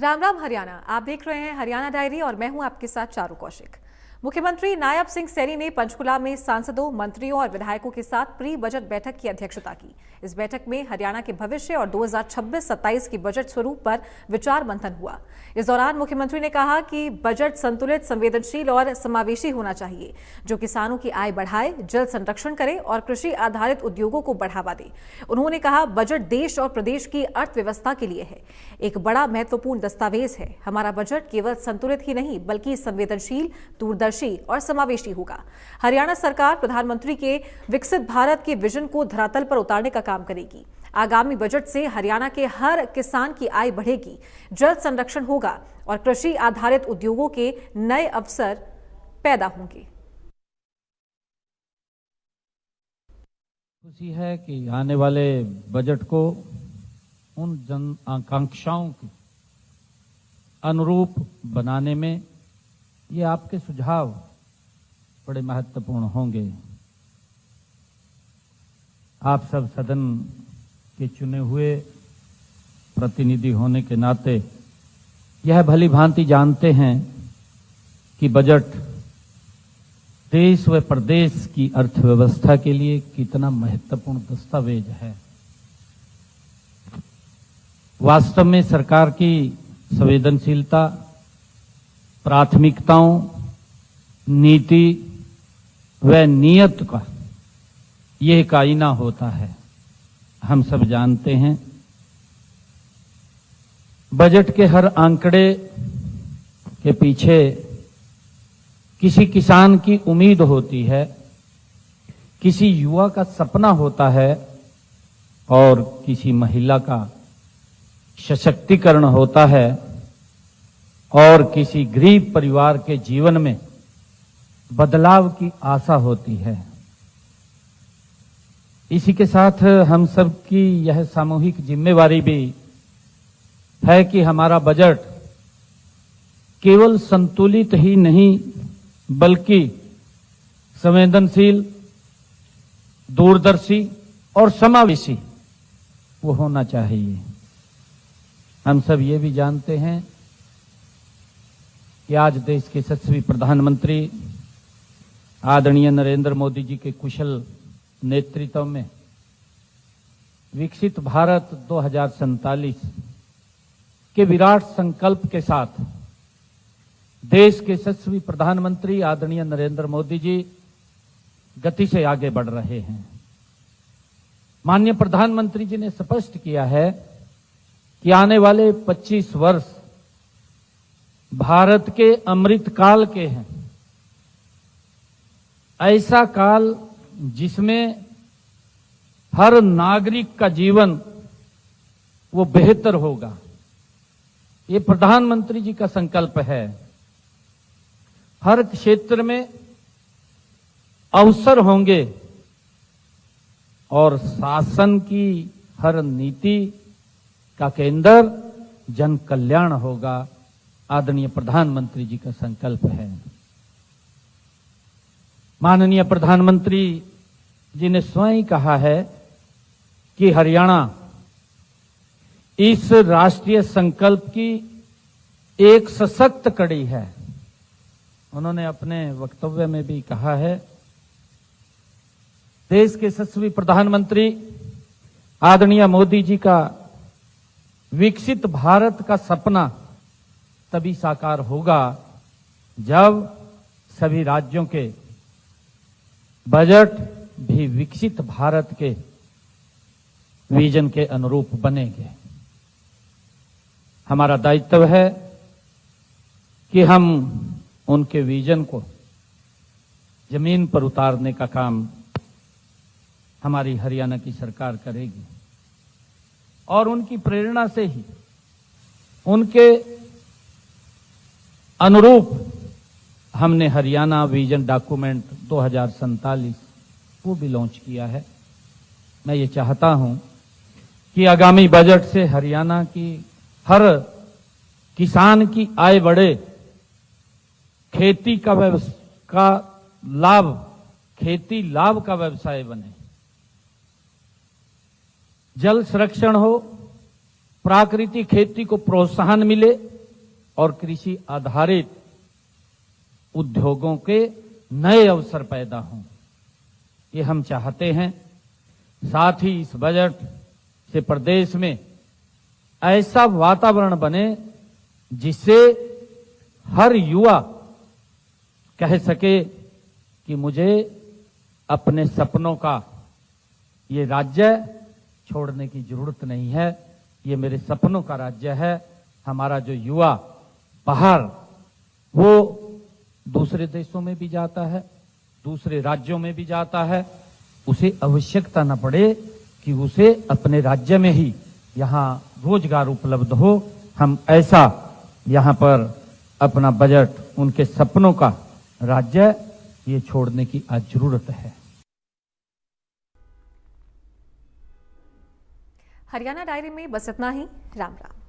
राम राम हरियाणा। आप देख रहे हैं हरियाणा डायरी और मैं हूं आपके साथ चारू कौशिक। मुख्यमंत्री नायब सिंह सैनी ने पंचकुला में सांसदों, मंत्रियों और विधायकों के साथ प्री बजट बैठक की अध्यक्षता की। इस बैठक में हरियाणा के भविष्य और 2026-27 की बजट स्वरूप पर विचार मंथन हुआ। इस दौरान मुख्यमंत्री ने कहा कि बजट संतुलित, संवेदनशील और समावेशी होना चाहिए, जो किसानों की आय बढ़ाए, जल संरक्षण करे और कृषि आधारित उद्योगों को बढ़ावा दे। उन्होंने कहा, बजट देश और प्रदेश की अर्थव्यवस्था के लिए है, एक बड़ा महत्वपूर्ण दस्तावेज है। हमारा बजट केवल संतुलित ही नहीं बल्कि संवेदनशील, दूरदर्शी और समावेशी होगा। हरियाणा सरकार प्रधानमंत्री के विकसित भारत के विजन को धरातल पर उतारने का काम करेगी। आगामी बजट से हरियाणा के हर किसान की आय बढ़ेगी, जल संरक्षण होगा और कृषि आधारित उद्योगों के नए अवसर पैदा होंगे। खुशी है कि आने वाले बजट को उन जन आकांक्षाओं के अनुरूप बनाने में ये आपके सुझाव बड़े महत्वपूर्ण होंगे। आप सब सदन के चुने हुए प्रतिनिधि होने के नाते यह भली भांति जानते हैं कि बजट देश व प्रदेश की अर्थव्यवस्था के लिए कितना महत्वपूर्ण दस्तावेज है। वास्तव में सरकार की संवेदनशीलता, प्राथमिकताओं, नीति व नियत का यह एक आईना होता है। हम सब जानते हैं बजट के हर आंकड़े के पीछे किसी किसान की उम्मीद होती है, किसी युवा का सपना होता है और किसी महिला का सशक्तिकरण होता है और किसी गरीब परिवार के जीवन में बदलाव की आशा होती है। इसी के साथ हम सब की यह सामूहिक जिम्मेवारी भी है कि हमारा बजट केवल संतुलित ही नहीं बल्कि संवेदनशील, दूरदर्शी और समावेशी वो होना चाहिए। हम सब ये भी जानते हैं कि आज देश के यशस्वी प्रधानमंत्री आदरणीय नरेंद्र मोदी जी के कुशल नेतृत्व में विकसित भारत 2047 के विराट संकल्प के साथ देश के यशस्वी प्रधानमंत्री आदरणीय नरेंद्र मोदी जी गति से आगे बढ़ रहे हैं। माननीय प्रधानमंत्री जी ने स्पष्ट किया है कि आने वाले 25 वर्ष भारत के अमृत काल के हैं। ऐसा काल जिसमें हर नागरिक का जीवन वो बेहतर होगा। ये प्रधानमंत्री जी का संकल्प है। हर क्षेत्र में अवसर होंगे और शासन की हर नीति का केंद्र जन कल्याण होगा। आदरणीय प्रधानमंत्री जी का संकल्प है। माननीय प्रधानमंत्री जी ने स्वयं कहा है कि हरियाणा इस राष्ट्रीय संकल्प की एक सशक्त कड़ी है। उन्होंने अपने वक्तव्य में भी कहा है, देश के यशस्वी प्रधानमंत्री आदरणीय मोदी जी का विकसित भारत का सपना तभी साकार होगा जब सभी राज्यों के बजट भी विकसित भारत के विजन के अनुरूप बनेंगे। हमारा दायित्व है कि हम उनके विजन को जमीन पर उतारने का काम हमारी हरियाणा की सरकार करेगी और उनकी प्रेरणा से ही उनके अनुरूप हमने हरियाणा विजन डॉक्यूमेंट 2047 वो भी लॉन्च किया है। मैं ये चाहता हूं कि आगामी बजट से हरियाणा की हर किसान की आय बढ़े, खेती का लाभ, खेती लाभ का व्यवसाय बने, जल संरक्षण हो, प्राकृतिक खेती को प्रोत्साहन मिले और कृषि आधारित उद्योगों के नए अवसर पैदा हों, ये हम चाहते हैं। साथ ही इस बजट से प्रदेश में ऐसा वातावरण बने जिससे हर युवा कह सके कि मुझे अपने सपनों का ये राज्य छोड़ने की जरूरत नहीं है, ये मेरे सपनों का राज्य है। हमारा जो युवा बाहर वो दूसरे देशों में भी जाता है, दूसरे राज्यों में भी जाता है, उसे आवश्यकता न पड़े कि उसे अपने राज्य में ही यहाँ रोजगार उपलब्ध हो। हम ऐसा यहाँ पर अपना बजट उनके सपनों का राज्य ये छोड़ने की आज जरूरत है। हरियाणा डायरी में बस इतना ही। राम राम।